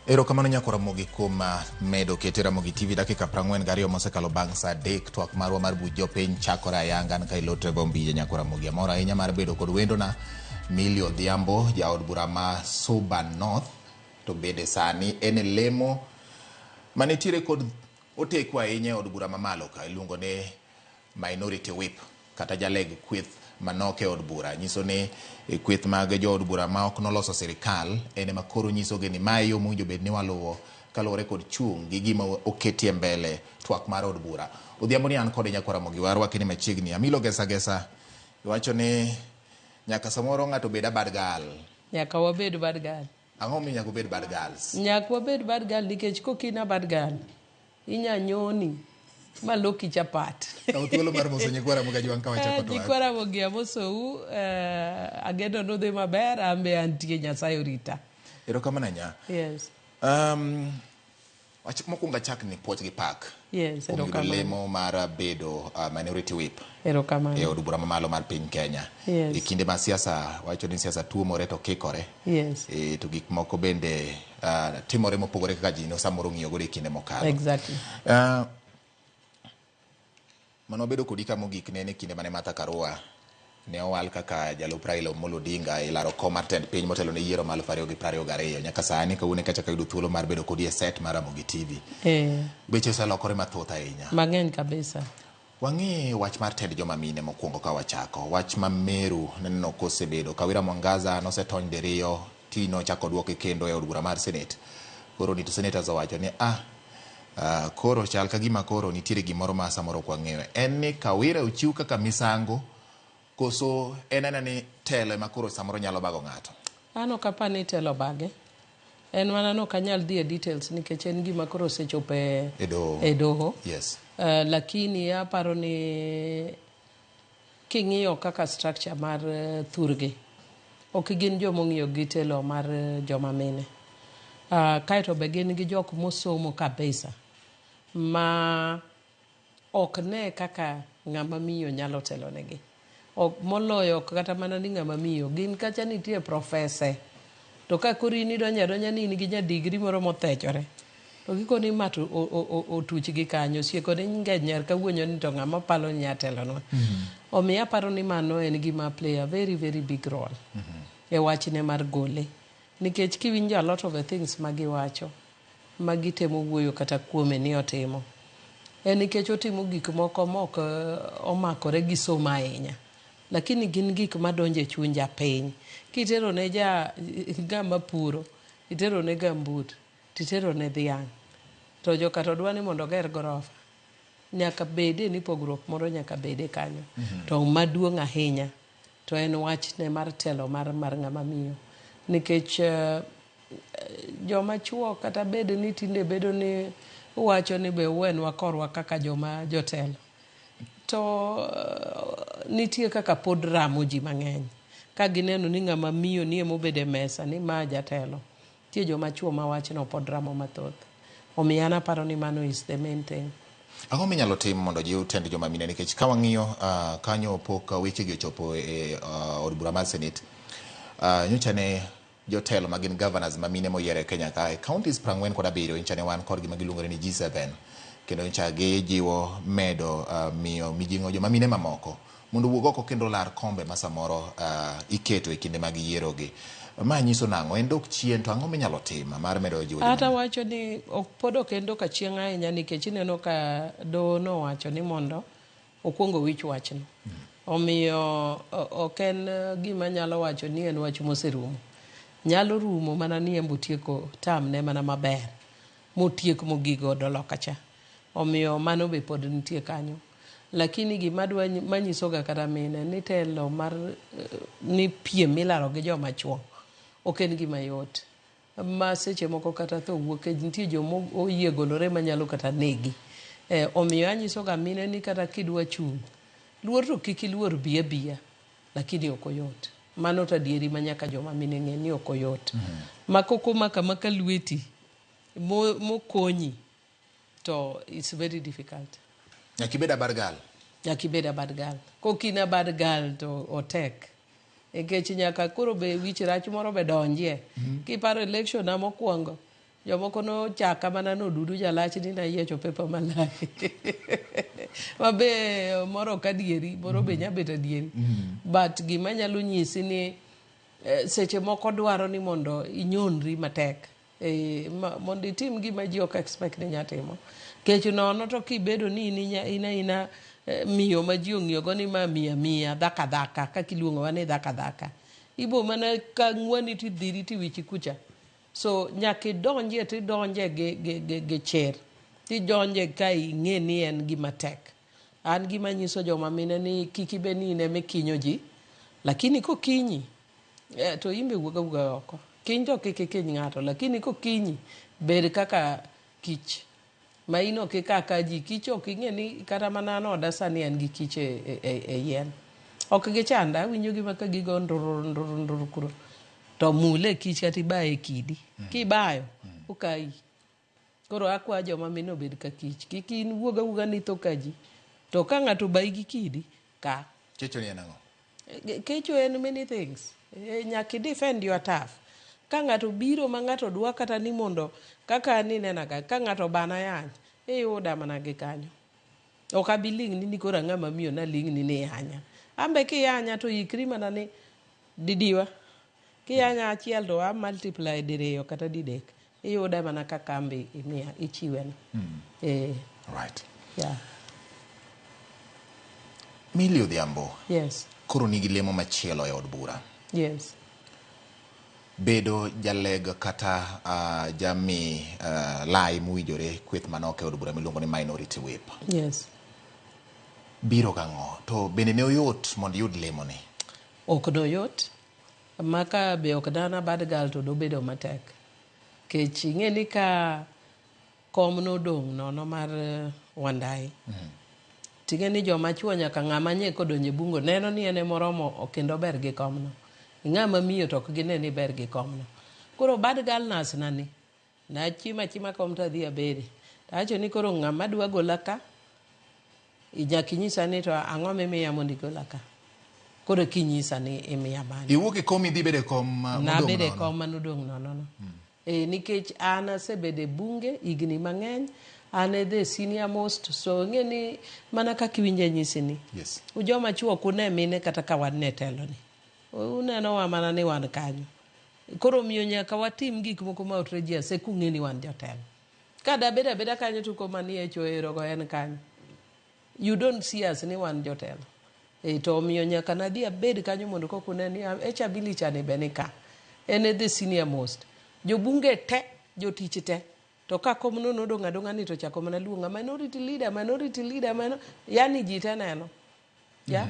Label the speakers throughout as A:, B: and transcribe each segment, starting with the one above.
A: Erokamano nyakora mogi kuom medo kete Ramogi TV dakika 42 mosekalo bang' saa 3 twak marwa mar buch jopiny chakore ayanga ka ilotre bombije nyakora mogi amor ahinya mar bedo kod wendona Millie Odhiambo jaod bura ma Suba North to bende sani en lemo manitiere kod oteku ahinya od bura mamalo ka iluongo ne Minority Whip kata jaleg kweth manoke od bura nyiso ni kweth mag jo od bura ma ok noloso sirikal ene makoro nyiso ni mae yo mowinjo bed ni waluwo kalore kod chung gi gima oketie mbele twak mar od bura. Odhiambo ni an kod nyakora mogi warwa kini machiegni amilo gesa iwacho ni nyaka samoro ng'ato bed bad gal.
B: Nyaka wabed bad gal.
A: Ang'o mi nyaka bed bad gals?
B: Nyaka wabed bad gal nikech kokina bad gal inya nyoni maloki chapat.
A: Thuolo mar moso nyikwara moga jwang' kawa chako to.
B: Nyikwara mogi amosou agendo nodhi maber ambe antie Nyasaye orita.
A: Erokamano nya.
B: Yes.
A: Mokwongo achak ni puoch gi pak.
B: Yes, erokamano.
A: Lemo mar bedo Minority Whip.
B: Erokamano.
A: E od bura mamalo mar piny Kenya.
B: Yes.
A: E kinde ma siasa wacho ni siasa tuomore to kikore.
B: Yes.
A: To gik moko bende timore mopogore kaka ji no samoro ng'iyo godo e kinde mokalo.
B: Exactly.
A: Mano bedo kodika mogik ne kinde mane Martha Karua ne owal kaka jalup Raila Amolo Odinga e laro kom mar tend piny motelo ne yiero mar 2022 nyaka sani kawuono kacha kayudo thuolo mar bedo kodi e set mar Ramogi TV. Beche oselokore mathoth ahinya.
B: Mang'eny kabisa.
A: Wang'i wach mar tend joma mine mokwongo ka wachako. Wach ma Meru neno kosebedo. Kawira Mwangaza nosetony diriyo tino chako duoke kendo e od bura mar Senate. Koro ni to senators owacho ni koro chal ka gima koro nitiere gimoro ma samoro kwa ng'eyo. En ni Kawira ochiw kaka misango koso en ni telo ma koro samoro nyalo bago ng'ato.
B: Ano kapa ni telo bage. En mana no kanyal dhi e details nikech en gima koro sechope e doho.
A: Yes.
B: Lakini aparo ni king'iyo kaka structure mar thurgi ok gin joma ng'iyo gi telo mar joma mine. Kaito be gin gi jok mosomo kabisa ma ok ne kaka ng'ama miyo nyalo telo negi. Ok moloyo kata mana ni ng'ama miyo gin kacha nitie profese to ka kori ni donya ni nigi nya degree moro mothechore to giko ni mato otuch gi kanyo sieko ni ngenyar kawuonyo ni to ng'ama palo nya telo no. Omiya paro ni mano en gima play a very very big role e wachne mar gole nikech kiwinjo a lot of the things magiwacho magitemo wuoyo kata kuome ni otimo en nikech otimo gik moko mok omakore gi somo ahinya lakini gin gik madonje chuny japiny kitero ne gama puro itero ne gambut titero ne dhiang' to joka to dwani mondo ger gorofa nyaka bede ni pogruok moro nyaka bede kanyo to maduong' ahinya to en wachne mar telo mar ng'ama miyo nikech joma chuo kata bed ni tinde bedo ni wacho ni be wenwa korwa kaka joma jotelo to nitie kaka pod ramo ji mang'eny ka gineno ni ng'ama miyo ni emobede mesa ni ma jatelo tie joma chuo ma wachno pod ramo mathoth omiyo an aparo ni mano is the main thing.
A: Ang'o minyalo tim mondo jiw tend joma mine nikech ka wang'iyo kanyo pok weche gi ochopo e od bura mar Senate nyocha ne jotelo magin governors mamine moyiere e Kenya kae counties 47 nyocha ne wan kod gima giluongore ni G7 kendo nyocha gijiwo medo miyo mijing'o joma mine mamoko mondo wuog oko kendo lar kombe ma samoro iketo e kinde mag yiero gi. Ma nyiso nang'o en dok chien to ang'o minyalo tim mar medo jiwo
B: ata wacho ni pod ok en dok achien ahinya nikech ineno ka doho nowacho ni mondo okwongo wich wachno omiyo ok en gima nyalo wacho ni en wach moserumo nyalo rumo mana ni embo tieko tam ne mana maber motiek mogigo doloka cha omiyo mano be pod nitie kanyo lakini gima manyiso ga kata mine ni telo mar ni piem milaro gi joma chuo ok en gima yot ma seche moko kata tho wuok nitie joma oyie golore manyalo kata negi omiyo anyiso ga mine ni kata kidwa chung luor to kik iluor biya lakini ok oyot mano to adieri manyaka joma mine ng'e ni ok oyot makoko maka lweti mokonyi to it's very difficult.
A: Nyakibeda bargal.
B: Nyakibeda bargal. Kokina bargal to otek. Ekech nyaka koro be wich rach moro be donjie. Kiparo election na mokwongo jomoko no chaka mana no dudu jalach ni na yiecho pepa malach mabe moro kadieri moro be nyabet adieri but gima nyalo nyisi ni seche moko dwaro ni mondo inyonri matek mondo itim gima ji ok expect ni nyatimo kech nono to kibedo ni ina miyo ma ji ong'iyogo ni ma miya dhaka dhaka kaka iluongowa ni dhaka dhaka ibo mana ka ng'wani tidhiri tiwichi kucha so nyaka idonje tidonje gi chir tidonje ka ing'e ni en gima tek an gima nyiso joma mine ni kik ibe ni ine mikinyo ji lakini kokinyi to imbe wuoga oko kiny to kik ikiny ng'ato lakini kokinyi bed kaka kich ma in ok kaka ji kich ok ing'e ni kata mana anoda sani en gi kich e yien ok gichanda winjo gima ka gigo ndurur kuro to mule kich kata ibaye kidi kibayo okayi koro akwa joma mine obed ka kich kik in wuoga ni tho ka ji to ka ng'ato bayi gi kidi ka
A: Kecho ni en ang'o?
B: Kecho en many things nyaka defend your turf ka ng'ato biro ma ng'ato dwa kata ni mondo kaka ni nena ka ng'ato bana yany iyuda mana gi kanyo ok abiling ni koro ang'ama miyo na ling ni yanya ambe kiyanya to ikri mana ni didiwa kiyanya achiel to a multiply diriyo kata didek iyuda mana ka kambi imiya ichiwena
A: Right.
B: Yeah.
A: Milly Odhiambo.
B: Yes.
A: Koro nigi lemo machielo e od bura.
B: Yes.
A: Bedo jaleg kata jami lai muwijore kweth manok e od bura miluongo ni minority whip.
B: Yes.
A: Biro gang'o to bende ne oyot mondo yud lemo ni?
B: Ok noyot maka be ok dana bad gal to dobedo matek kech ing'e ni ka kom nodong' nono mar Wandai ting'e ni joma chuo nyaka ng'ama nye kodonje bungo neno ni ene moromo kendo ber gi komno ng'ama miyo to ok gine ni ber gi komno koro bad gal nas nani na chima kom ta dhi abede tacho ni koro ng'ama dwa gola ka inyaki nyisa ni to ang'o mimiya mondo igola ka koro kinyisa ni imiya mani
A: iwuok e kom idhi bede kom modong'
B: na bede kom manodong' nono nikech an asebede bunge igni mang'eny an e the senior most so ng'e ni mana kaka iwinje nyisi ni
A: yes.
B: Ujoma chuo kune mine kata ka wan ne telo ni uneno wa mana ni wan kanyo koro miyo nyaka watim gik moko ma outrageous e kung'e ni wan jotelo kada beda kanyo to koma ni e choero go en kanyo you don't see us ni wan jotelo to miyo nyaka na dhi abed kanyo mondo kokune ni echabili chane be ni ka en the senior most jobunge te jotich te to ka kom no nodong' adong'a ni to chako mana luonga minority leader yani ji te neno yeah?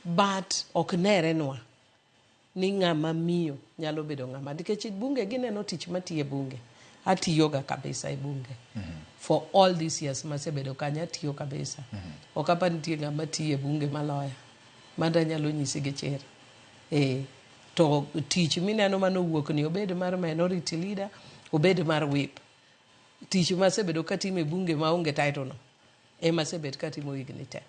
B: But ok nerenwa ni ng'ama miyo nyalo bedo ng'ama nikech bunge gineno tich matiye bunge atiyoga kabisa e bunge for all these years masebedo kanyo atiyo kabisa ok apa nitie ng'ama tiye bunge maloya manda nyalo nyisi gi chir to tich mineno manowuok ni obed mar minority leader obed mar whip tich masebedo katimo e bunge maonge title no ema sebed katimo higni te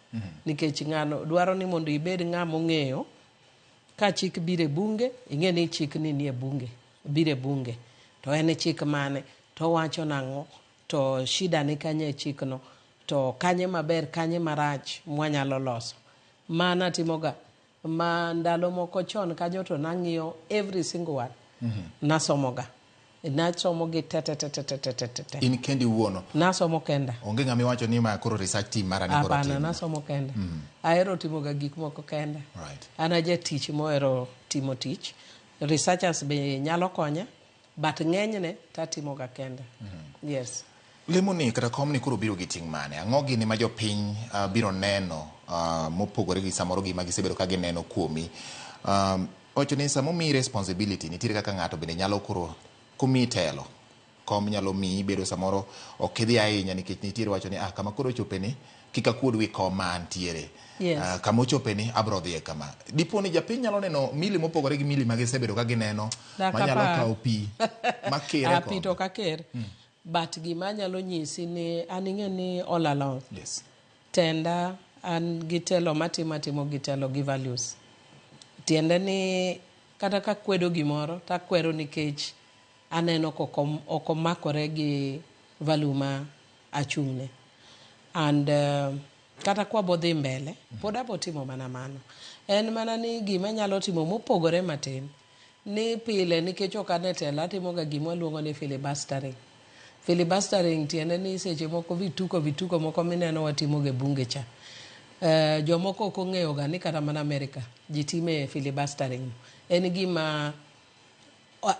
B: nikech ng'ano dwaro ni mondo ibed ng'ama ong'eyo ka chik bire bunge ing'e ni chik ni nie bunge bire bunge to en chik mane to wacho nang'o to shida ni kanye chik no to kanye maber kanye marach mwanyalo loso mana timoga ma ndalo moko chon kanyo to nang'iyo every single one nasomoga nasomo gi te
A: in kendi wuono
B: nasomo kenda
A: onge ng'ama iwacho ni ma koro research team mara ni koro
B: apana nasomo kenda ahero timoga gik moko kenda
A: right.
B: Ana jatich mohero timo tich researchers be nyalo konya but ng'enyne tatimoga kenda yes.
A: Lemo ni kata kom ni koro biro gi ting' mane ang'o gini ma jopiny biro neno mopogore gi samoro gima gisebedo ka gineno kuomi ocho ni samomi responsibility nitiere kaka ng'ato bende nyalo koro kumi telo kom nyalo mi bedo samoro ok idhi ahinya nikech nitiere wacho ni kama koro chopeni kika kuod wi kom mantiere
B: yes.
A: Kama ochopeni abro dhiye kama dipo ni japiny nyalo neno mili mopogore gi mili ma gisebedo ka gineno manyalo kawo pi makere
B: pi to kaker but gima nyalo nyisi ni an ing'e ni all along
A: yes.
B: Tenda an gitelo matimo gitelo gi values tiende ni kata ka kwedo gimoro takwero nikech aneno kokomakore gi valuma achung'ne. And kata kwa bodhi mbele pod abotimo mana mano. En mana ni gima nyalo timo mopogore matin ni pile nikech ok ane telo atimo ga gima luongo ni filibustering. Filibustering tiende ni seche moko vituko moko mineno watimo ge bunge cha. Jomoko ok ong'eyo ga ni kata mana Amerika ji time filibustering. En gima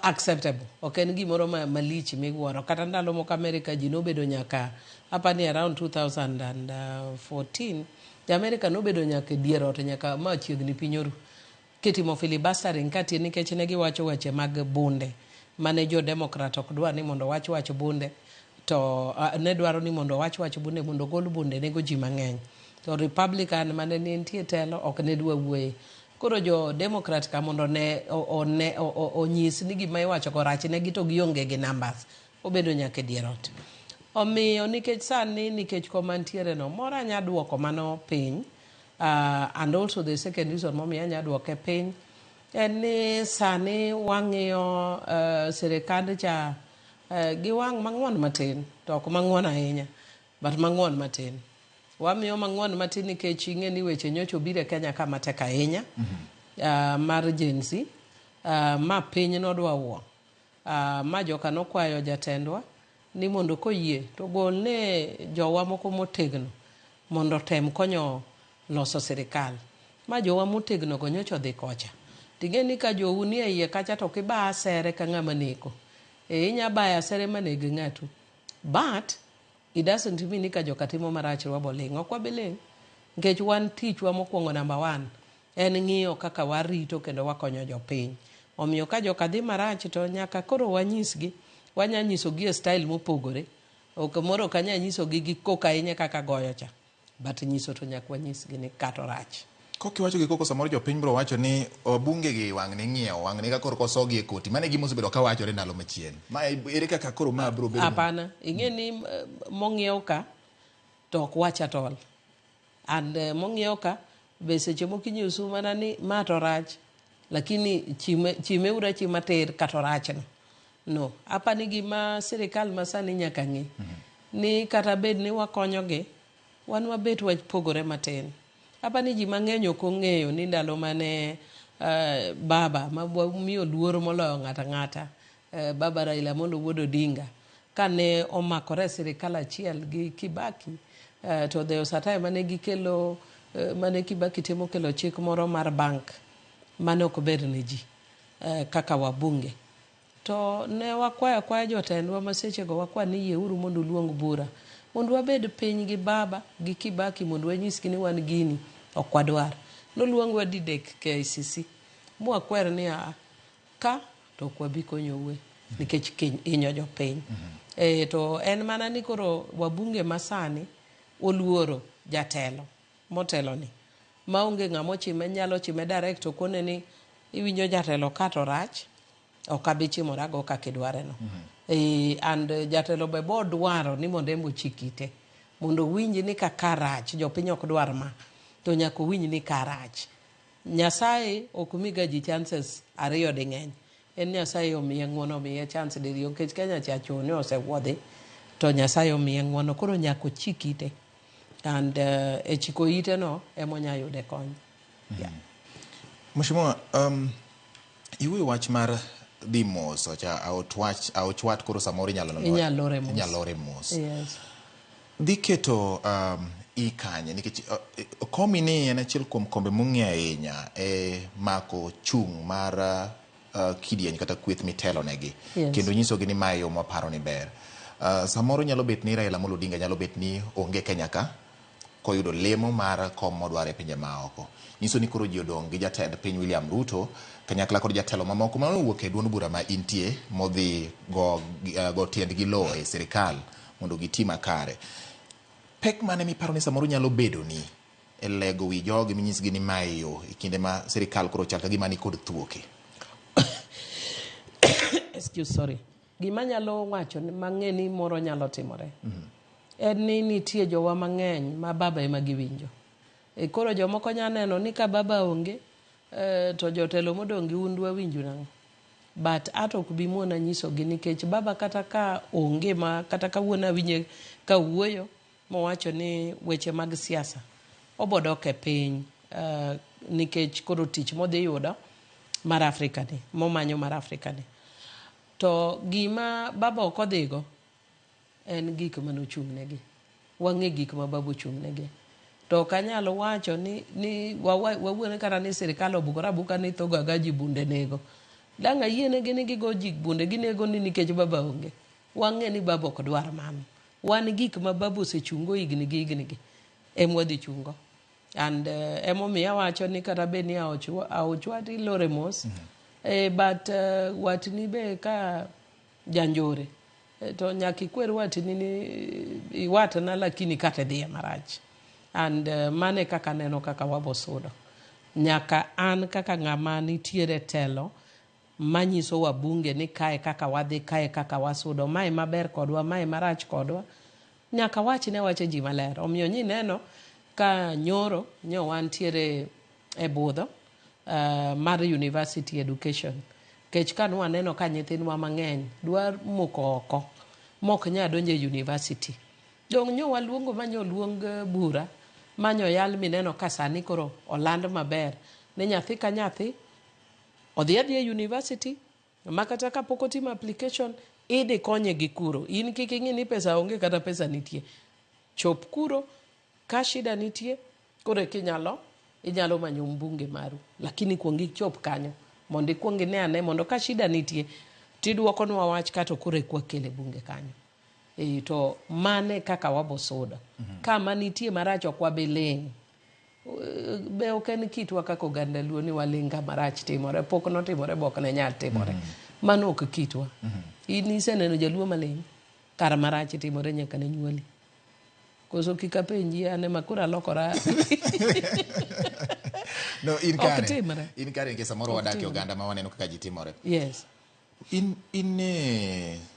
B: acceptable. Ok en gimoro malich miwuoro. Kata ndalo moko Amerika ji nobedo nyaka apani around 2014 Amerika nobedo nyaka dier ot nyaka ma chiegni piny oru kitimo filibustering kati nikech ne giwacho weche mag bunde mane jo Democrat ok dwar ni mondo wach bunde to ne dwaro ni mondo wach bunde mondo gol bunde nego ji mang'eny to Republican mane nitie telo ok ne dwa wuoye. Koro jo Democrat ka mondo ne onyis ni gima iwacho go rach ne to gionge gi numbers obedo nyaka dier ot. Omiyo nikech sani nikech komantiere no mora nya duoko mano piny and also the second reason momiyo anya duoke piny en ni sani wang'iyo sirikand cha gi wang' mang'won matin to ok mang'won ahinya but mang'won matin. Wamiyo mang'won matin nikech ing'e ni weche nyocho bire Kenya kama tek ahinya mar Gen Z ma piny nodwa wuo ma joka nokwayo jatendwa ni mondo koyie to gol ne jowa moko motegno mondo tem konyo loso sirikal ma jowa motegno go nyocho dhi kocha. Ting'e ni ka jou ni e iye kacha to kiba asere ka ng'ama neko inya baya asere maneg ng'atu but it doesn't mean ni ka joka timo marach waboling ok wabeling nikech wan tichwa mokwongo number 1 en ng'iyo kaka warito kendo wakonyo jopiny. Omiyo ka joka dhi marach to nyaka koro wanyisgi wanya nyisogi e style mopogore ok moro kanya nyisogi gi koka ahinya kaka goyo cha but nyiso to nyaka wanyisgi ni kato rach.
A: Kokiwacho gi koko samoro jopiny bro wacho ni bunge gi wang' ni ng'iewo wang' ni ka koro kosogi e koti mane gima osebedo ka wachore ndalo machien ma ere kaka koro ma bro bedo.
B: Hapana ing'e ni mong'iew ka to ok wach atol and mong'iew ka be seche moko inyiso mana ni ma to rach lakini chime ura chima ter kato rachno no apani gima sirikal masani nyaka ng'e ni kata bed ni wakonyogi wan wabet wapogore matin. Apani ji mang'eny ok ong'eyo ni ndalo mane baba miyo luoro moloyo ng'ata baba Raila Amolo Wuod Odinga kane omakore sirikal achiel gi Kibaki to there was a time mane gikelo mane Kibaki temo kelo chik moro mar bank mane ok ber ne ji kaka wabunge to ne wakwaya jotendwa masechego wakwa ni yieuru mondo luong bura mondo wabed piny gi baba gi Kibaki mondo wanyisgi ni wan gini ok wadwar. Noluongwa didek KICC mwakwer ni ka to ok wabi konyoue nikech inyo jopiny. To en mana ni koro wabunge masani oluoro jatelo motelo ni maonge ng'amo chime nyalo chime direct to kone ni iwinjo jatelo kato rach ok abi chimorago kaka idware no. And jatelo be bo dwaro ni mondo embo chikite mondo winji ni kaka rach jopiny ok dwar ma to nyaka winji ni karach. Nyasaye ok miga ji chances ariyo di ng'eny. En Nyasaye omiye ng'wono omiye chance diriyo nikech Kenya cha chone osewuodhi to Nyasaye omiye ng'wono koro nyaka chikite and e chiko ite no emonya yude kony.
A: Mheshimiwa iwe wach mar dhi mos ocha ochwat koro samoro inyalo remos.
B: Yes.
A: Dhi keto ikanye nikech komi ni en achiel kuom kombe mong'e ahinya mako chung' mar kidieny kata kweth mitelo negi.
B: Yes.
A: Kendo nyisogi ni mae yo maparo ni ber. Samoro nyalo bet ni Raila Amolo Odinga nyalo bet ni onge Kenya ka koyudo lemo mar kom modware pinje maoko. Nyiso ni koro ji odong' gi jatend piny William Ruto kanyakla kod jatelo mamoko ma owuok e duond bura ma intie modhi go tiend gi lo e sirikal mondo giti makare. Pek mane miparo ni samoro nyalo bedo ni e lego wi jogi minyisgi ni mae yo e kinde ma sirikal koro chal ka gima ni kod thuoke.
B: Sorry. Gima nyalo wacho mang'e ni moro nyalo timore. En ni nitie jowa mang'eny ma baba ema giwinjo. Koro jomoko nya neno ni ka baba onge to jotelo modong' gi undwa winjo nang'o. but ato ok bi muona nyisogi nikech baba kata ka onge ma kata kawuono awinje ka wuoyo mowacho ni weche mag siasa obodok e piny nikech koro tich modhi yudo mar Afrika ni momanyo mar Afrika ni to gima baba ok odhigo en gik manochung'negi wang'e gik ma baba ochung'negi to kanyalo wacho ni wawuone kata ni sirikal obukora buka ni thoga gaji bunde nego danga yienegi ni gigo ji bunde ginego ni nikech baba onge wang'e ni baba ok dwar mano wan gik ma baba osechungo higni gi emwadhi chungo and emomiyo awacho ni kata bed ni aochwati lore mos but watni be ka janjore to nyaka ikwer watni ni iwatna lakini kata dhiye marach and mane kaka neno kaka wabosudo nyaka an kaka ng'ama nitiere telo manyiso wabunge ni kae kaka wadhi kae kaka wasudo mae maber kodwa mae marach kodwa nyaka wachne wache ji maler omiyo nyi neno ka nyoro nyo wantiere e budho mar university education kech kanwa neno ka nyithindwa mang'eny dwar moko oko mok nya donje university dong nyo waluongo manyo luong bura manyo yal mineno ka sani koro oland maber ne nyathi ka nyathi odhi adhiye university makata ka pok otimo application idhi konye gi kuro in kik ing'i ni pesa onge kata pesa nitie chop kuro ka shida nitie kore inyalo manyo mbunge maru lakini kuongi chop kanyo mondo ikuongi ne ane mondo ka shida nitie tidwoko nwa wach kato kore kwa kele bunge kanyo to mane kaka wabosudo kama nitie marach okwa beleng be oken kitwa kaka oganda luo ni walinga marach timore pok notimore bok ne nyal timore mano ok kitwa inise neno jaluo maleng kar marach timore nyaka ne nyuoli koso kikapenji ane makura lokora
A: no in kare nke samoro wadake oganda ma waneno kaka jitimore
B: yes
A: in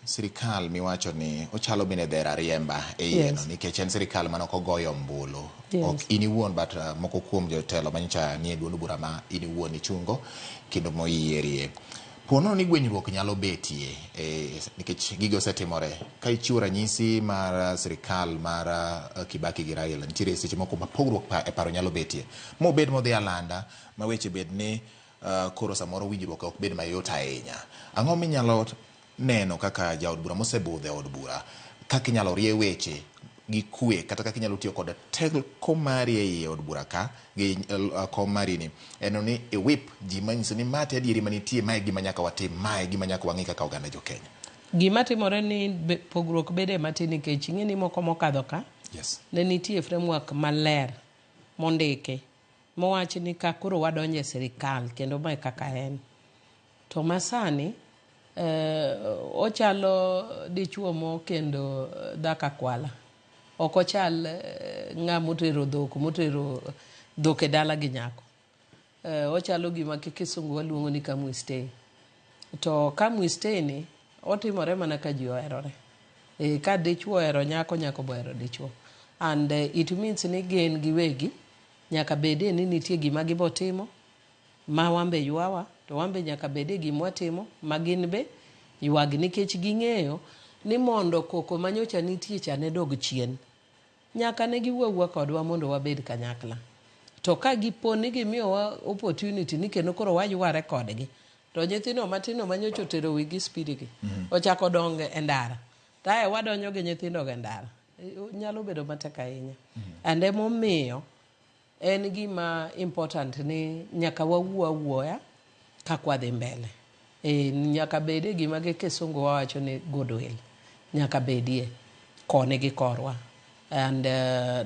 A: sirikal miwacho ni ochalo bine dhera riemba yeno nikech en sirikal manok ogoyo mbulu ok iniwuon but moko kuom jotelo manyicha ni duond bura ma iniwuon ichungo kendo moyierie pono ni gwenyruok nyalo betie nikech gigo osetimore ka ichiwo ranyisi mar sirikal mar Kibaki gi Raila nitiere seche moko ma pogruok e paro nyalo betie mobed modhi alanda ma weche bed ni koro samoro winjruok ok bed mayot ahinya ang'o minyalo neno kaka jaod bura mosebudhe od bura kaka inyalo rie weche gi kwe kata kaka inyalo tiyo kod teko mari ei od bura ka gi kom mari ni eno ni whip ji manyiso ni mate adieri manitie mae gima nyaka watim mae gima nyaka wang'i kaka oganda jo Kenya
B: gima timore ni pogruok bede matin nikech ing'e ni moko mokadho ka ne nitie framework maler mondike mowach ni ka koro wadonje sirikal kendo mae kaka en to masani ochalo dichuo mo kendo dhaka kwala ok ochal ng'amotero dhok e dala gi nyako ochalo gima kisungu waluongo ni kamwistay to kamwistay ni otimore mana ka ji oherore ka dichuo ohero nyako nyako bohero dichuo and it means ni gin giwegi nyaka bede ni nitie gima gibotimo ma wambe ywawa to wambe nyaka bede gima watimo ma gin be ywag nikech ging'eyo ni mondo koko manyocha nitie cha ne dog chien nyaka ne giwuowa kodwa mondo wabed kanyakla to ka giponi gimiyowa opportunity ni kendo koro wayware kodgi to nyithindo matino manyocha otero wigi spirigi ochako donge e ndara tae wadonjo gi nyithindo ge ndara nyalo bedo matek ahinya and emomiyo en gima important ni nyaka wawuoya kakwa dhi mbele nyaka bede gima gi kisungu wawacho ni goodwill nyaka bedie kone gi korwa and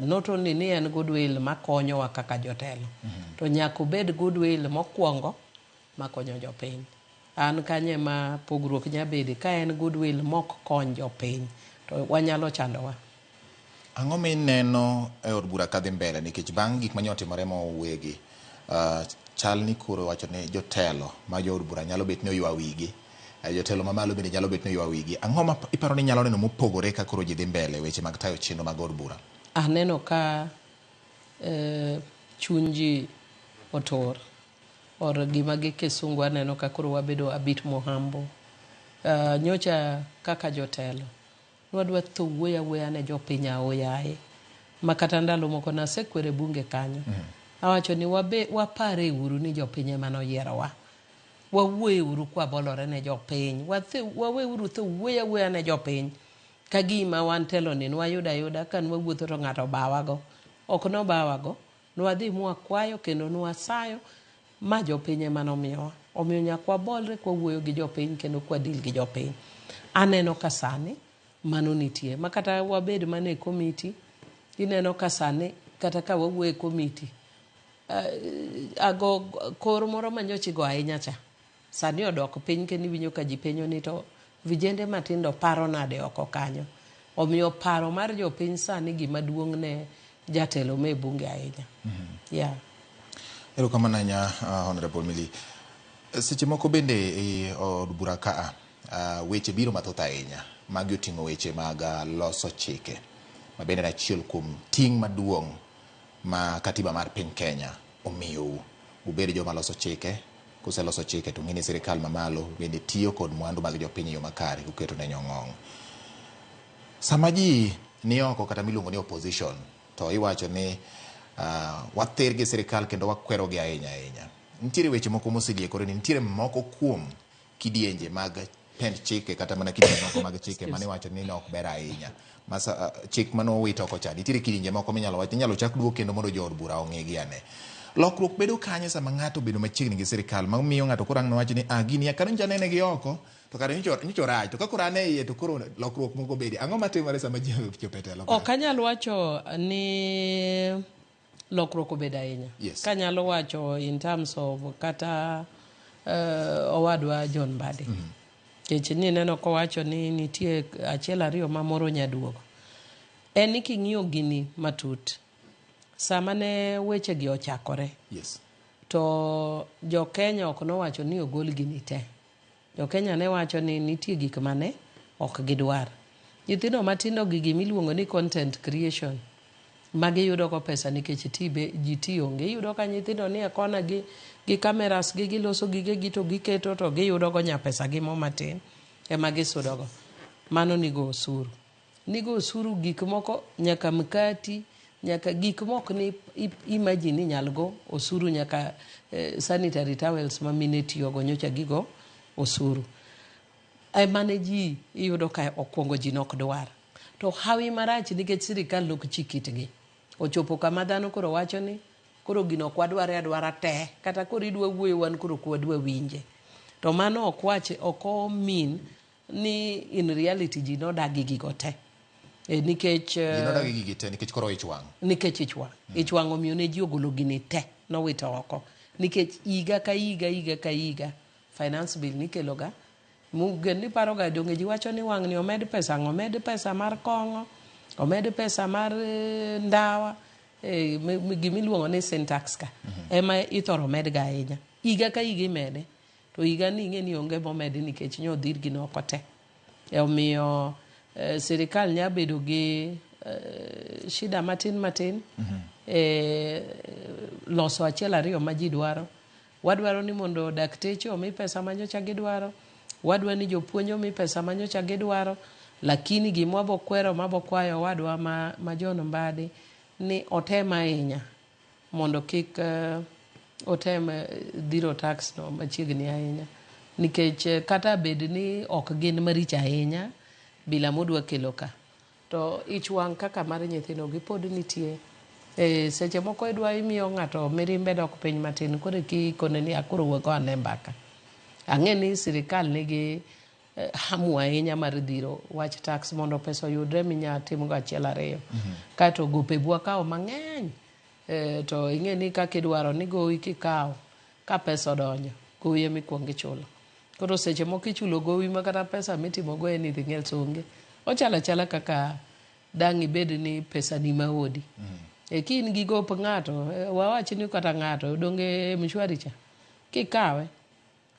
B: not only ni en goodwill makonyowa kaka jotelo to nyaka bed goodwill mokwongo makonyo jopiny an kanye ma pogruok nyabede ka en goodwill mok kony jopiny to wanyalo chandowa
A: ang'o mineno e od bura kadhi mbele nikech bang' gik manyotimore mowegi chal ni koro wacho ne jotelo ma jo od bura nyalo bet ni oywa wigi jotelo mamalo bende nyalo bet ni oywa wigi ang'o ma iparo ni nyalo neno mopogore ka koro ji dhi mbele weche mag tayo chenro mag od bura
B: aneno ka chunji or gima gi kisungu aneno ka koro wabedo a bit more humble. Nyocha kaka jotelo nwadwa tho wuoya ne jopiny aoyaye makata ndalo moko nasekwere bunge kanyo awacho ni wapare uru ni jopiny ema noyierowa, wawuoye uru kwa bolore ne jopiny, wawe uru tho wuoya ne jopiny ka gima wan telo ni wayuda kan wawuotho to ng'ato bawago, ok no bawago, nwadhi mwakwayo kendo nwasayo ma jopiny ema nomiyowa. Omiyo nyakwa bolre kwa wuoyo gi jopiny kendo kwa dil gi jopiny. Aneno ka sani mano nitie makata wabed mane komiti, ineno ka sani kata ka wawuoye komiti ago kor moro manyochi go ahinya cha sani odok piny kendo winjo ka ji penjo ni to vijende matindo paro nade oko kanyo. Omiyo paro mar jopiny sani gima duong' ne jatelo me bunge ahinya. Yeah.
A: Erokamano ahinya Honorable Milly. Seche moko bende e od bura ka weche biro mathoth ahinya magi oting'o weche mag loso chike ma bende achiel kuom ting' maduong' ma katiba mar piny Kenya omiyo ubed joma loso chike. Kuseloso chike to ng'ini sirikal mamalo bende tiyo kod mwandu mag jopiny yo makare uketo ne nyong'ong. Sama ji ni oko kata miluongo ni opposition to iwacho ni water gi sirikal kendo wakwero gi ahinya. Nitiere weche moko moseliekore ni nitiere moko kuom kidienje mag pend chike kata mana kidienje moko mag chike mane wacho ni ok ber ahinya. Masa chik mano wito oko cha nitiere kidienje moko inyalo chak duok kendo mondo jood bura ong'egi ane. Lokruok bedo kanye sama ng'ato bedo machiegni gi sirikal ma miyo ng'ato kurang no wacho ni gini ya kanyo janene gi oko to kare nyicho raj to ka kurane iye to kuro lokruok moko bedi. Ang'o matimore sama ji chopetelo?
B: Ok anyalo wacho ni lokruok obedo ahinya.
A: Yes.
B: Kanyalo wacho in terms of kata owadwa John Mbadi. Keche ni neno ko wacho ni nitie achiel ariyo mamoro nyaduogo. En ni king'iyo gini matut. Sama ne weche gi ochakore.
A: Yes.
B: To jo Kenya ok no wacho ni ogol gini te. Jo Kenya ne wacho ni nitie gik mane ok gidwar. Nyithindo matindo gi gimiluongo ni content creation magi yudo ko pesa nikech ji tiyo onge. Yudo ka nyithindo ni kona gi kameras gi giloso gige gi to giketo to giyudo go nya pesa gi mo matin ema gisudo go. Mano nigo osuru. Nigo osuru gik moko nyaka mkati nyaka gik moko ni imagine nyalgo osuru nyaka sanitary towels ma mine tiyo go nyocha gigo osuru. Mane ji iyudo ka okwongo ji nok dwar. To hawi marach nikech sirikal lok chikitgi. Ochopo kama dhano koro wacho ni koro gino kwadware adwara te kata koro idwa wuoyo wan koro kwadwa winje. To mano ok mean ni in reality ji nodagi gigo te. Nikech
A: ginodagi gigi te nikech koro ichwang'.
B: Nikech ichwang'. Ichwang' omiyo ne ji ogolo gini te nowito oko. Nikech higa ka higa finance bill nikeloga mugen ni paroga donge ji wacho ni wang' ni omed pesa mar kong'o, omed pesa mar ndawa, gimiluongo ni syntax ka. Ema ithoro med ga ahinya. Higa ka higa imede. To higa ni ing'e ni onge momed nikech nyodhir gino oko te. Omiyo sirikal nya bedo gi shida matin loso achiel ariyo ma ji dwaro. Wadwaro ni mondo dakteche omi pesa manyocha gidwaro. Wadwa ni jopuonj omi pesa manyocha gidwaro. Lakini gimwabo kwero mabokwayo wadwa ma John Mbadi ni otema ahinya mondo kik otem dhiro tax no machiegni ahinya. Nikech kata bed ni ok gin maricha ahinya bila modwa kelo ka. To ichwang' kaka mar nyithino gi pod nitie. Seche moko idwa imiyo ng'ato mirimbe dok piny matin kore kikone ni akoro wuok ane mbaka. Ang'e ni sirikal nigi hamu ahinya mar dhiro wach tax mondo pesa yudre minya timogo achiel ariyo. Kato gope bwa kao mang'eny. To ing'e ni kaka idwaro ni gowi kikawo ka pesa odonjo gowi emikwongo ichulo. Koro seche moko ichulo gowi ma kata pesa mitimogo anything else onge. Ochala kaka dang' ibed ni pesa ni maodi. Kin gi gop ng'ato wawachi ni kata ng'ato donge mshwari cha kikawe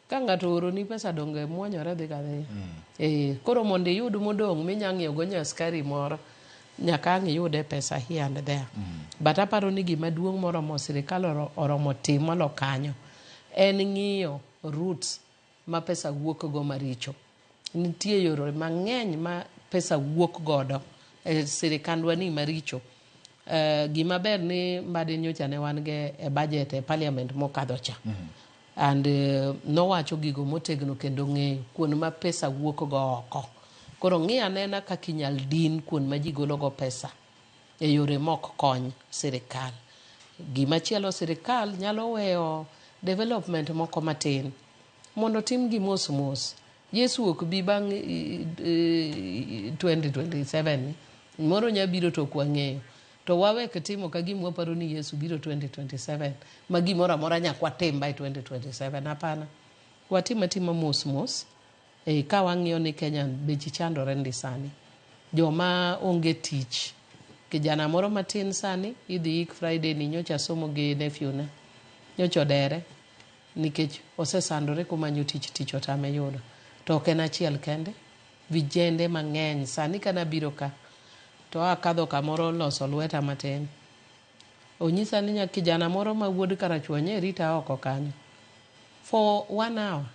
B: ka ng'ato oro ni pesa donge muonyore dhi kadhi. Koro mondo iyud modong' minya ng'iewo go nyaskari moro nyaka ang' iyude pesa here and there. But aparo ni gima duong' moro mo sirikal oromo timo lo kanyo en ng'iyo roots ma pesa wuok go maricho. Nitie yore mang'eny ma pesa wuok godo e sirikandwa ni maricho. Gima ber ni mbadi nyocha ne wan ge e budget e parliament mokadho cha. And nowacho gigo motegno kendo ng'eyo kuon ma pesa wuok go oko. Koro ng'i anena kaka inyal din kuon ma ji golo go pesa e yore mok kony sirikal. Gima chielo sirikal nyalo weyo development moko matin mondo tim gi mos mos. Yesu ok bi bang 2027 moro nya biro to kwa ng'eyo to wawe ketimo ka gimwa paro ni Yesu biro 2027 ma gimoro amora nyakwa tim by 2027. Hapana, watima mos mos. Ka wang'iyo ni Kenya bechi chandore ndi sani, joma onge tich, kijana moro matin sani idhi ik Friday ni nyocha somo gi nephew na nyocha odere nikech osesandore kumanyo tich otame yudo. To ok en achiel kende, vijende mang'eny sani kana biro ka to akadho kamoro loso lweta matin, onyisa ni kijana moro ma wuod karachuonye rita oko kanyo for 1 hour.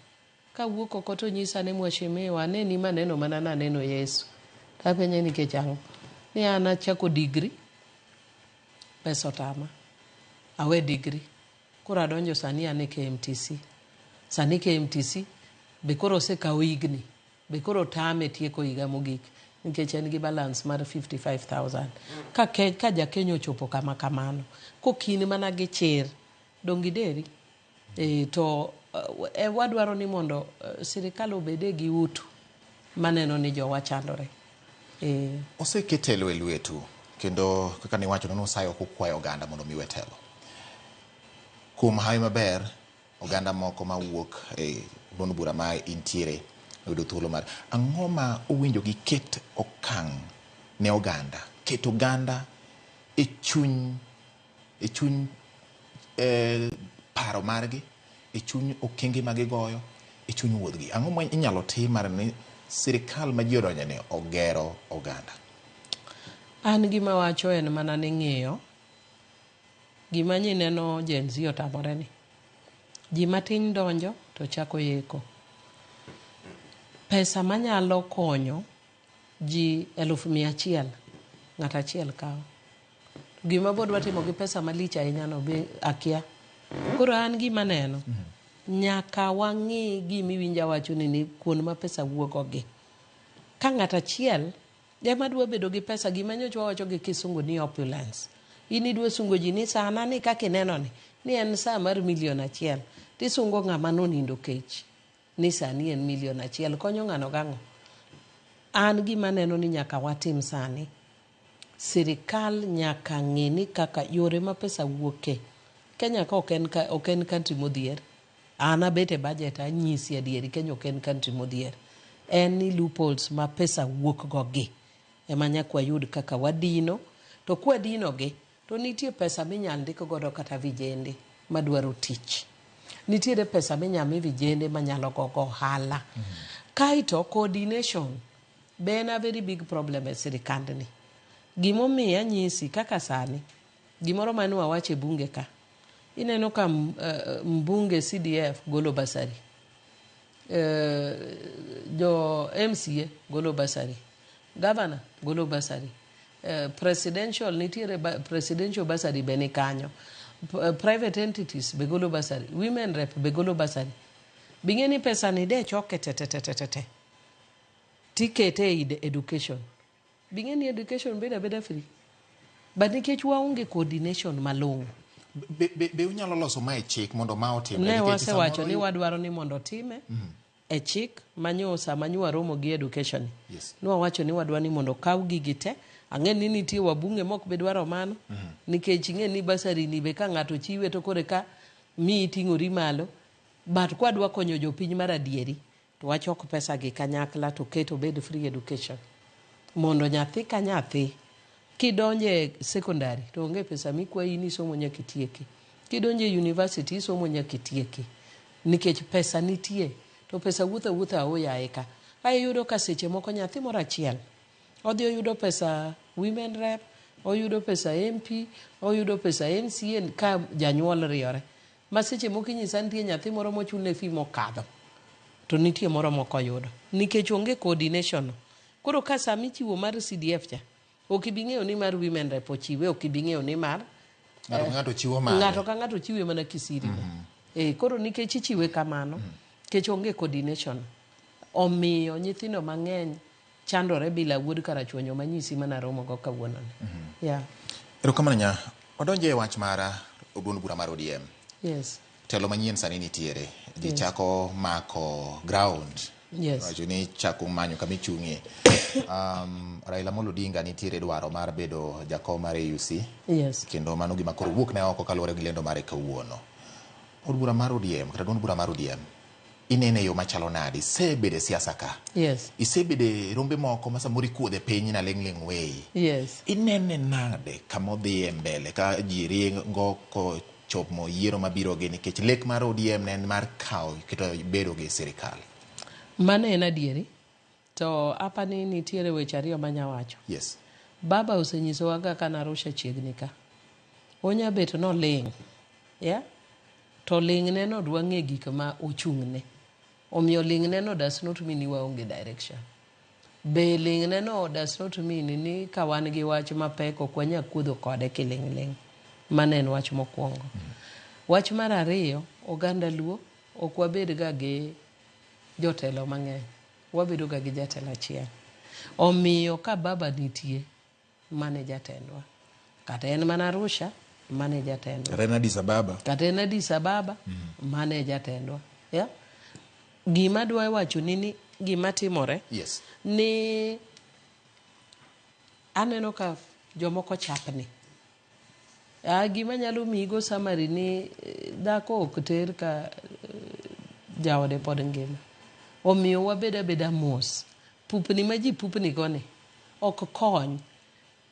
B: Ka wuok oko to nyisa ni mweshimiwa neni maneno mana naneno Yesu. Tapenye nikech ang'o? Ni an achako degree, pesa otama, awe degree, koro adonjo sani ane KMTC. Sani KMTC be koro osekawo higni, be koro tame tieko higa mogik nikech en gi balance mar 55,000. Ka jakenya ochopo kama kamano, kokini mana gi chir dongi deri. To wadwaro ni mondo sirikal obede gi utu maneno ni jowa chandore.
A: Oseketelo e lwetu kendo kaka ni wacho nono sayo kukwayo oganda mondo miwe telo. Kuom hawi maber oganda moko mawuok e duond bura ma intiere yudo thuolo mar ang'o ma owinjo gi ket okang' ne oganda, ket oganda e chuny paro margi, e chuny okenge ma gigoyo, e chuny wuodhgi. Ang'o ma inyalo tim mar ni sirikal ma ji odonjone ogero oganda?
B: An gima wacho en mana ni ng'iyo gima nyineno Gen Z otamore ni. Ji matin donjo to chako yeko. Pesa manyalo konyo ji 100,000 ng'ata achiel kawo. Gima bodwa timo gi pesa malich ahinya no be akia. Koro an gima neno nyaka wang'i gima iwinja wacho ni kuon ma pesa wuogo gi. Ka ng'ata achiel ema dwa bedo gi pesa, gima nyocha wacho gi kisungu ni opulence. Ini dwa sungo ji ni sana ni kaka ineno ni en saa mar 1,000,000 tisungo ng'ama nonindo kech ni sani en 1,000,000 konyo ng'ano gang'o. An gima neno ni nyaka watim sani, sirikal nyaka ng'i ni kaka yore ma pesa wuoke. Kenya ka ok en country modhier, an abet e budget anyisi adieri Kenya ok en country modhier. En ni loopholes ma pesa wuok go gi ema nyaka yud kaka wadino, to kwa dino gi to nitie pesa minyal ndik godo kata vijende madwaro tich. Nitiere pesa minyami vijende manyalo gogo ohala. Kaito coordination be en a very big problem e sirikandni. Gimomiyo anyisi kaka sani gimoro mane wawacho e bunge ka, ineno ka mbunge CDF golo basari, jo MCA golo basari, governor golo basari, presidential nitiere presidential basari be ni kanyo, private entities be golo basari, women rep be golo basari. Bing'eni pesa ni de choke te tikete e education. Bing'eni education beda free, but nikech waonge coordination malong'o.
A: Be unyalo loso ma e chik mondo ma otim?
B: Ne wasewacho ni wadwaro ni mondo time e chik manyosa manywa romo gi education.
A: Yes.
B: Wawacho ni wadwaro ni mondo kaw gigi te. Ang'e ni nitie wabunge mok be dwaro mano nikech ing'e ni basari ni be ka ng'ato chiwe to kore ka mi ting'ori malo. But kwa dwa konyo jopiny mar adieri to wachok pesa gi kanyakla to keto bed free education mondo nyathi ka nyathi kidonje secondary to onge pesa mikwayi ni somo nyaka itieki, kidonje university isomo nyaka itieki nikech pesa nitie. To pesa wuotha oyaye ka ayudo ka seche moko nyathi moro achiel odhi oyudo pesa women rep, oyudo pesa MP, oyudo pesa MCA ka janyuol riore. ma seche moko inyisa nitie nyathi moro mochulne fee mokadho to nitie moro moko yudo nikech onge coordination. Koro ka sama ichiwo mar CDF cha ok ibi ng'eyo ni mar women rep ochiwe, ok ibi ng'eyo ni mar
A: ng'ato chiwo mare,
B: ng'ato ka ng'ato chiwe mana kisiri. Koro nikech ichiwe kamano nikech onge coordination omiyo nyithindo mang'eny chandore bila wuod karachuonyo manyisi mana romo go kawuono ni.
A: Erokamano nya odonje e wach mara oduond bura mar ODM.
B: Yes.
A: Telo manyien sani nitiere, ji chako mako ground.
B: Yes.
A: Wacho ni chako manyo kama ichung'ie. Raila Amolo Odinga nitiere dwaro mar bedo jakom mar AUC.
B: Yes.
A: Kendo mano gima koro wuok ne oko kaluwore gi lendo mare kawuono. Od bura mar ODM kata duond bura mar ODM inene yo machalo nadi sebede siasa ka.
B: Yes.
A: Isebede rombe moko ma samoro ikuodhe piny na ling' wei.
B: Yes.
A: Inene nade kama odhi mbele ka ji ringo ko chopo yiero mabiro gi nikech lek mar ODM ne en mar kawo keto bedo gi sirikal.
B: Mano en adieri. To apani nitiere weche ariyo manyawacho.
A: Yes.
B: Baba osenyisowa ga kana Arusha chiegni ka. Onya bet no ling'. Yeah? To ling' ne no dwa ng'e gik ma ochung'ne. Omiyo ling' ne no does not mean ni waonge direction. Be ling' ne no does not mean ni ka wan gi wach mapek ok wanya kuodho kode kiling'. Mano en wach mokwongo. Wach mar ariyo, oganda Luo ok wabed ga gi jotelo mang'eny. Wabedo ga gi jatelo achiel. Omiyo ka baba nitie, mane jatendwa. Kata en mana Arusha, mane jatendwa.
A: Kata en Addis Ababa.
B: Kata en Addis Ababa, mane jatendwa. Yeah? Gima dwa wacho ni gima timore.
A: Yes.
B: Ni aneno ka jomoko chapni. Gima nyalo migo samari ni dhako ok ter ka jaode pod ngima. Omiyo wabeda beda mos. Pupni ma ji pupni goni ok kony.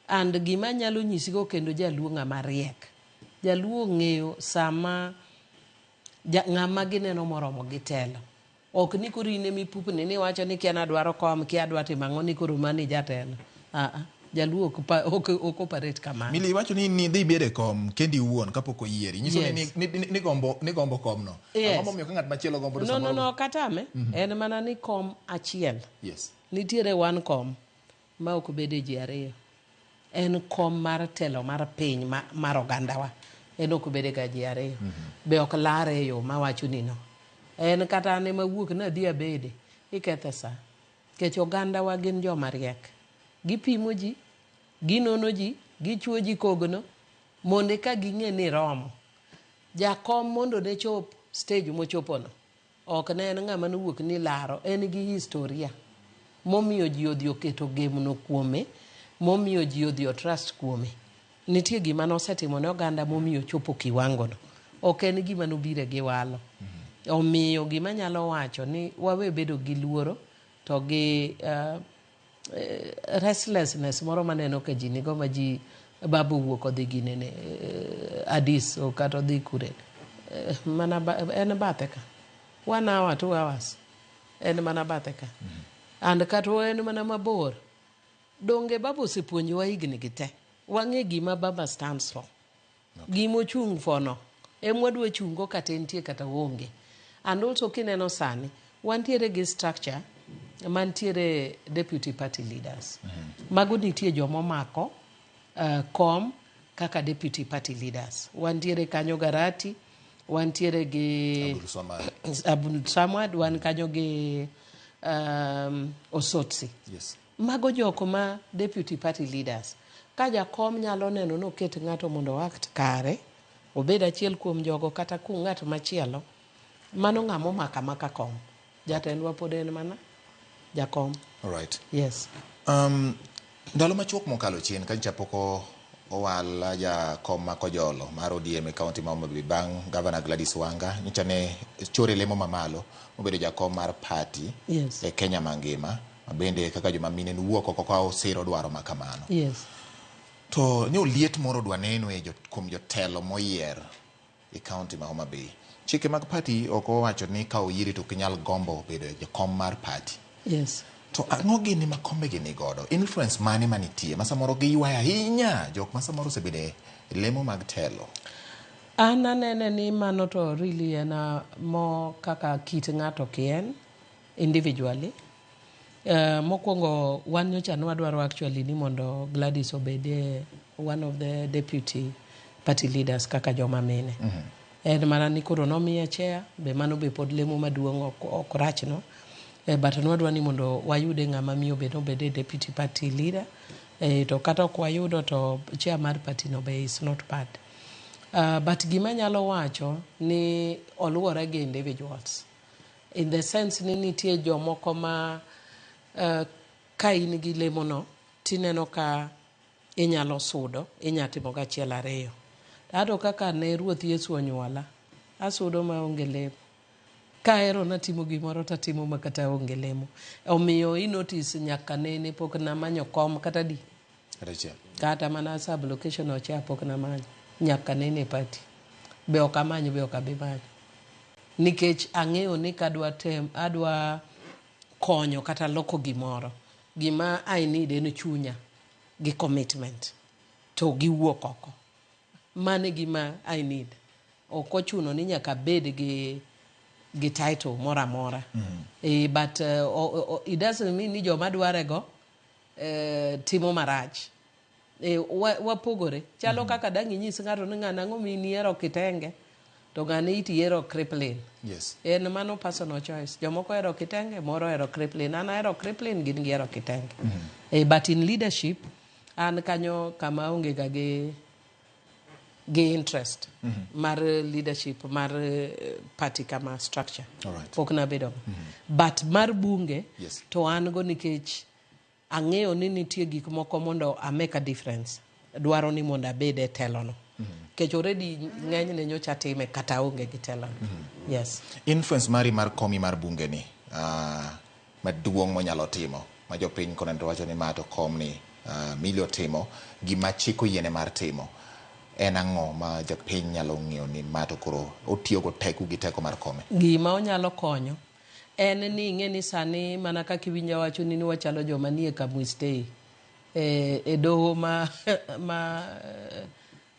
B: And gima nyalo nyisigo kendo jaluo ng'ama riek. Jaluo ng'eyo sama ng'ama gineno moromo gi telo. Ok ni koro ine mi pupni ni wacho ni kia nadwaro kom, kia dwa timo ang'o ni koro mani jatelo. Jaluo ok operate kamano.
A: Mili wacho ni dhi bede kom kendi wuon kapok oyieri. Nyiso ni gombo kom no.
B: Yes.
A: Ang'o momiyo ka ng'at machielo gombo
B: No, katame. En mana ni kom achiel.
A: Yes.
B: Nitiere wan kom ma ok bede ji ariyo. En kom mar telo mar piny mar ogandawa. En ok bede ga ji ariyo. Be ok lare yo ma wacho ni no. En kata ne mawuok na dhi abede. Ikethe sa. Kech ogandawa gin joma riek. Gipimo ji. Ginono ji. Gichuo ji kogno. Monde ka ging'e ni romo. Jakom mondo ne chop stage mochopono. Ok ne en ng'ama nowuok ni laro. En gi historia. Momiyo ji odhi oketo gemno kuome. Momiyo ji odhi o trust kuome. Nitie gima nosetimo ne oganda momiyo chopo kiwango no. Ok en gima nobire gi walo. Omiyo gima nyalo wacho ni wawe bedo gi luoro to gi restlessness moro maneno ka ji nigo ma ji babu wuok odhi ginene Addis o kata odhi kure. Mana en bathe ka. 1 hour, 2 hours. En mana bathe ka. And kata en mana mabor. Donge baba osepuonjowa higni gi te. Wang'e gima baba stands for. Gima ochung' for no. Emwadwa chungo kata entie kata onge. And also kineno sani, wantiere gi structure, mantiere deputy party leaders. Mago nitie jomo mako kom kaka deputy party leaders. Wantiere kanyo Garati, wantiere gi Abdul Samad, wan kanyo gi Osotsi.
A: Yes.
B: Mago joko ma deputy party leaders. Ka jakom nyalo neno no ket ng'ato mondo act kare, obed achiel kuom jogo kata ku ng'at machielo, mano ng'amo maka kom. Jatendwa pod en mana jakom.
A: All right.
B: Yes.
A: Ndalo machuok mokalo chien ka chapoko owal jakom ma Kojolo mar ODM e kaunti ma Homa Bay bang' Governor Gladys Wanga nyicha ne chore lemo mamalo obedo jakom mar party.
B: Yes.
A: E Kenya mangima. Bende kaka joma mine nuwuok oko ka osiro dwaro makamano.
B: Yes.
A: To ni oliet moro dwa neno e kuom jotelo moyier e kaunti ma Homa Bay. Chike mag party oko wacho ni ka oyieri to kinyal gombo bedo jakom mar party.
B: Yes.
A: To ang'o gini ma kombe gini godo? Influence mane manitie? Ma samoro giywayo ahinya jok ma samoro osebede lemo mag telo.
B: An anene ni mano to really en mo kaka kit ng'ato kien individually. Mokwongo wan nyocha nwadwaro actually ni mondo Gladys obede one of the deputy party leaders kaka joma mine. En mana ni koro nomiye chair, be mano be pod lemo maduong' ok rachno. But nwadwa ni mondo wayude ng'ama miyo be nobede deputy party leader. To kata ok wayudo to chair mar party no be is not bad. But gima nyalo wacho ni oluwore gi individuals. In the sense ni nitie jomoko ma ka in gi lemono tineno ka inyalo sudo, inyatimo gachiel ariyo. Ado kaka ne Ruoth Yesu onyuola, asudo maonge lemo. Ka ero natimo gimoro tatimo makata onge lemo. Omiyo inotice nyaka ne pok namanyo kom kata di. Kata mana sub location ocha pok namanyo. Nyaka ne party. Be okamanyo be okabimanyo. Nikech ang'eyo ni adwa konyo kata loko gimoro. Gima I need en chunya gi commitment. To gi wuok oko. Mane gima I need. Ok ochuno ni nyaka bed gi title mora mora. But it doesn't mean ni joma dwarego timo marach. Wapogore. Chalo kaka dang' inyis ng'ato ni ng'ana ng'o miniero kitenge to ng'ane itiero crippling.
A: Yes.
B: En mano personal choice. Jomoko ero kitenge, moro ero crippling. An ero crippling, gin giero kitenge. But in leadership, an kanyo kama onge ga gi interest mar leadership mar party kama structure.
A: Alright.
B: Pok na bedo. But mar bunge,
A: Yes.
B: to an go nikech ang'eyo ni nitie gik moko mondo I make a difference. Dwaro ni mondo abede telono. Kech already ng'enyne nyocha time kata onge gi telono. Yes.
A: Influence mari mar komi mar bunge ni maduong' monyalo timo ma jopiny konento wacho ni mato kom ni milio timo gima chiko yiene mar timo en ang'o ma jopiny nyalo ng'iyo ni mato koro otiyogo teku gi teko mar kome.
B: Gima onyalo konyo en ni ing'e ni sani mana kaka iwinja wacho ni wachalo joma nie Kamwistei e doho ma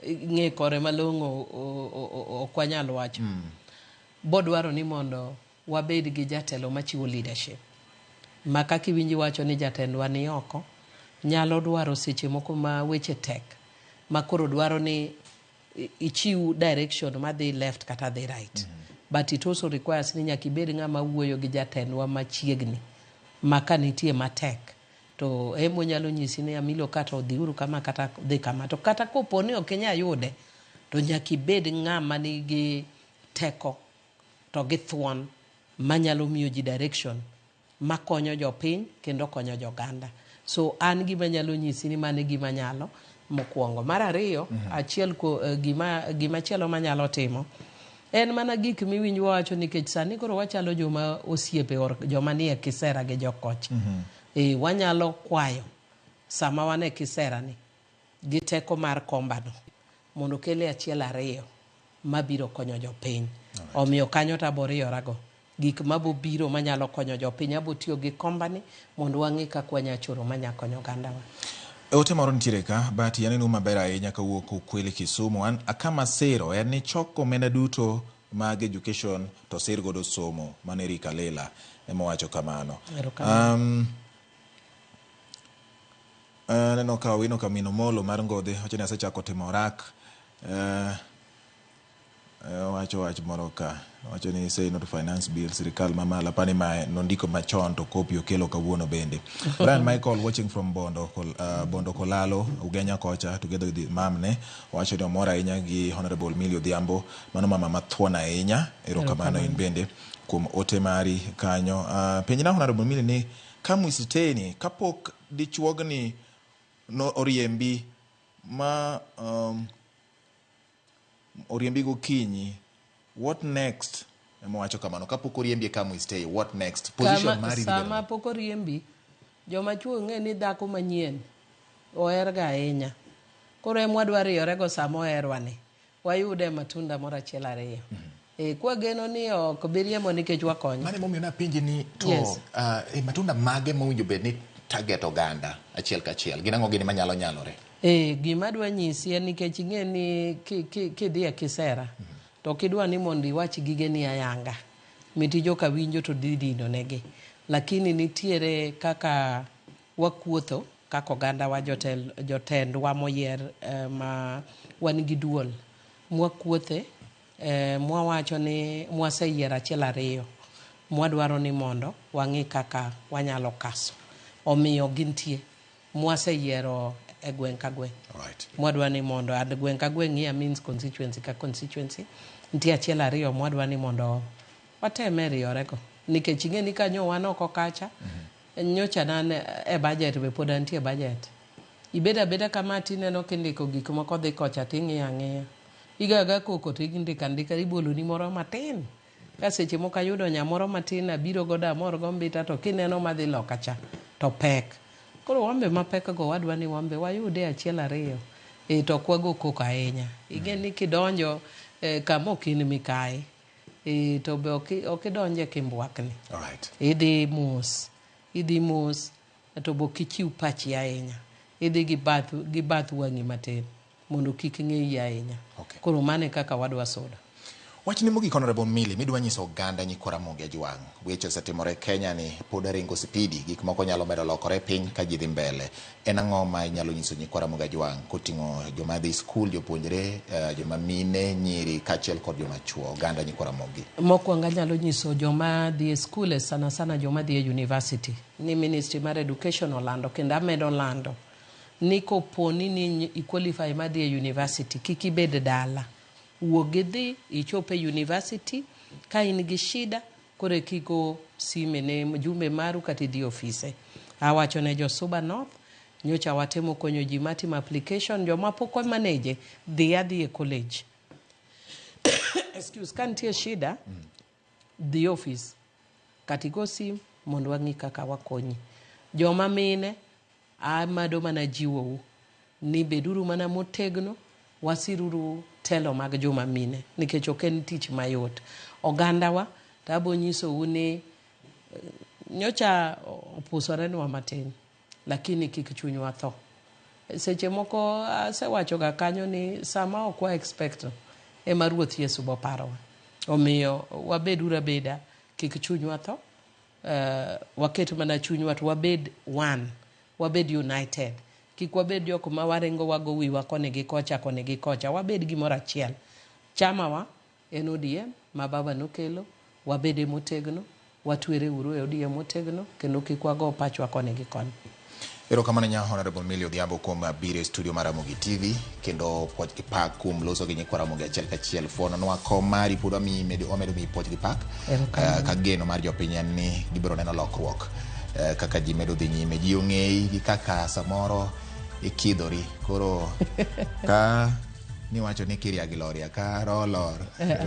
B: ng'e kore malong'o ok wanyal wacho. Bodwaro ni mondo wabed gi jatelo machiwo leadership. Ma kaka iwinji wacho ni jatendwa ni oko nyalo dwaro seche moko ma weche tek. Ma koro dwaro ni ichiw direction madhi left kata dhi right. But it also requires ni nyaka ibed ng'ama wuoyo gi jatendwa machiegni. Ma ka nitie matek. To emo nyalo nyisi ni Amilo kata odhiuru kama kata dhi kama. To kata kopo ni ok inya yude to nyaka ibed ng'ama nigi teko to gi thuon manyalo miyo ji direction makonyo jopiny kendo konyo joganda. So an gima nyalo nyisi ni mane gima nyalo mokwongo. Mar ariyo, achiel gima chielo manyalo timo en mana gik miwinj wacho nikech sani koro wachalo joma osiepe or joma nie kisera gi jokoch. Wanyalo kwayo sama wane kisera ni gi teko mar kombano mondo kele achiel ariyo mabiro konyo jopiny. Omiyo kanyo taboriyorago. Gik mabo biro manyalo konyo jopiny abo tiyo gi kombani mondo wang'e kaka wanyachoro manyakonyo gandawa.
A: Ote moro nitiere ka but yaneno maber ahinya kawuok Ukweli Kisumu an akama sero en ni choko omenda duto mag education to sir godo somo mane Rika Lela ema wacho kamano. Neno ka wino kamino molo mar Ngodhe wacho ni asechako timo orak wacho moro ka wacho ni say not finance bill sirikal mamala pani ma nondiko machon to kopi okelo kawuono bende. Brian Michael watching from Bondo Kolalo Ugenya kocha together with the mamne wacho ni omora ahinya gi Honorable Millie Odhiambo mano mama mathuon ahinya erokamano in bende kuom ote mari kanyo. Penjna Honorable Millie ni Kamwistei kapok dichuogni no oriembi ma oriembi gokinyi, what next? Wacho kamano kapok oriembi Kamwistei, what next? Position mari
B: sama pok oriembi joma chuo ng'e ni dhako manyien oherga ahinya. Koro em wadwaro riyorego sama oherwani wayude matunda moro achiel ariyo. Kwa geno ni ok biriemo nikech wakonyo.
A: Mane momiyo na pinji ni to
B: Yes.
A: matunda mage mowinjo bed ni target oganda achiel kachiel. Gin ang'o gini manyalo nyalore?
B: Gima dwa nyisi en nikech ing'e ni kidhi e kisera to kidwa ni mondo iwach gige ni ayanga miti joka winjo to dhi dino negi, lakini nitiere kaka wakuotho kaka oganda wa jotendwa moyier ma wan gi duol mwakuothe mwawacho ni mwaseyiero achiel ariyo mwadwaro ni mondo wang'i kaka wanyalo kaso, omiyo gintie mwaseyiero e gweng' ka gweng'. Mwadwa ni mondo ad gweng' ka gweng' here means constituency ka constituency nitie achiel ariyo mwadwa ni mondo wateme riyorego nikech ing'e ni kanyo wan oko kacha nyocha nan e budget be pod antie budget ibeda beda kama tineno kindiko gik moko dhi kocha ting'i ang'iya igaga koko tigindika ndika ibolo ni moro matin ka seche moko ayudo nyamoro matin abiro goda mor go mbita to kineno madhi loka cha to pek. Koro wambe mapek go wadwa ni wambe wayude achiel ariyo to kwago koko ahinya. Ing'e ni kidonjo kama okin mikae to be okidonje kimbwakni. Idhi mos to bo kichiw pachi ahinya. Idhi gi bath wang'i matin mondo kik ng'eyi ahinya. Koro mane kaka wadwa soda.
A: Wachni mogik Honorable Milly midwa nyiso oganda nyikwa Ramogi Ajwang'. Weche osetimore Kenya ni pod ringo spidi, gik moko nyalo medo lokore piny ka ji dhi mbele. En ang'o ma inyalo nyiso nyikwa Ramogi Ajwang' koting'o joma dhi skul, jopuonjre, joma mine, nyiri kaachiel kod joma chuo, oganda nyikwa Ramogi?
B: Mokwongo anyalo nyiso joma dhi e skul sana joma dhi e university ni Ministry mar Education olando kendo amedo lando ni koponi ni i-qualify ma dhi e university kik ibed dala. Wuog idhi ichope university ka in gi shida kore kiko sime ne mjumbe maru kati dhi ofise. Awacho ne jo Suba North nyocha watemo konyo ji matimo application joma pok manage dhi e college. Excuse, kantie shida dhi office kati go sim mondo wang'i kaka wakonyi. Joma mine amado mana jiwou ni beduru mana motegno wasiruru telo mag joma mine nikech ok en tich mayot. Oganda wa tabo nyiso ni nyocha opusore nwa matin lakini kik chunywa tho. Seche moko asewacho ga kanyo ni sama ok wa expect ema Ruoth Yesu bo parowa. Omiyo wabedura beda kik chunywa tho. Waket mana chunywa to wabed one, wabed united. Kik wabed joko ma warengo wago wiwa koni gi kocha, wabed gimoro achiel. Chama wa en ODM ma baba nokelo, wabede motegno, watwere uru e ODM motegno kendo kik wago pachwa koni gi koni.
A: Erokamano nya Honorable Milly Odhiambo kuom biro e studio mar Ramogi TV kendo puoch gi pak kuom loso gi nyikwa Ramogi achiel kachiel. Fuono nwa kom mari pod omedo mi puoch gi pak ka geno mar jopiny en ni gibiro neno lokruok kaka ji medo dhi nyime, ji ong'eyi gi kaka samoro ikidhori koro ka ni wacho ni kiria Gloria ka rolor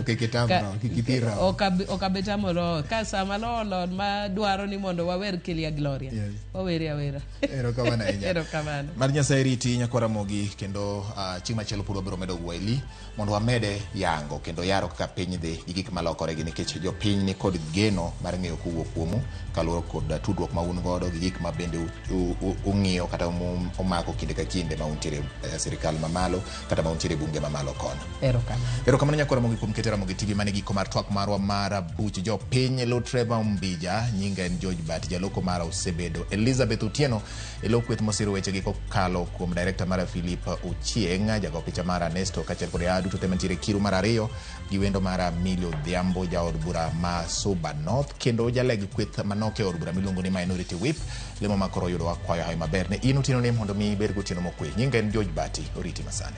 A: kikitamno kikithiro
B: okabetamoro ka sama lolor ma dwaro ni mondo wawer kiria Gloria waweri awera.
A: Erokamano ahinya.
B: Erokamano.
A: Mar Nyasaye riti nyakwa Ramogi kendo chieng' machielo pod wabiro medo wuoyi mondo wamede yango kendo yaro kaka piny dhi gi gik malokore gi nikech jopiny ni kod geno mar ng'eyo kowuok kuomu kaluwore kod tudruok ma un godo gi gik ma bende ung'iyo kata omako kinde ka kinde ma untiere sirikal mamalo kata ma untiere bunge mamalo kono. Erokamano nyakwa Ramogi kuom keto Ramogi TV mane giko mar twak marwa mar buch jopiny Lutreva Umbija, nyinga en George Bat, jaloko mara osebedo Elizabeth Otieno, elokweth mosiro weche gi kokalo kuom director mara Philip Ochieng', jago picha mara Nesto kaachiel kod duto te mantiere Kiru mar ariyo gi wendo mara Milly Odhiambo, jaod bura ma Suba North kendo jaleg kweth manoke od bura miluongo ni Minority Whip, lemo makoro yudo wakwayo hayo maber ne in Otieno ne mondo mi ber gotieno mokwe. Nyinga en George Bati, oriti masane.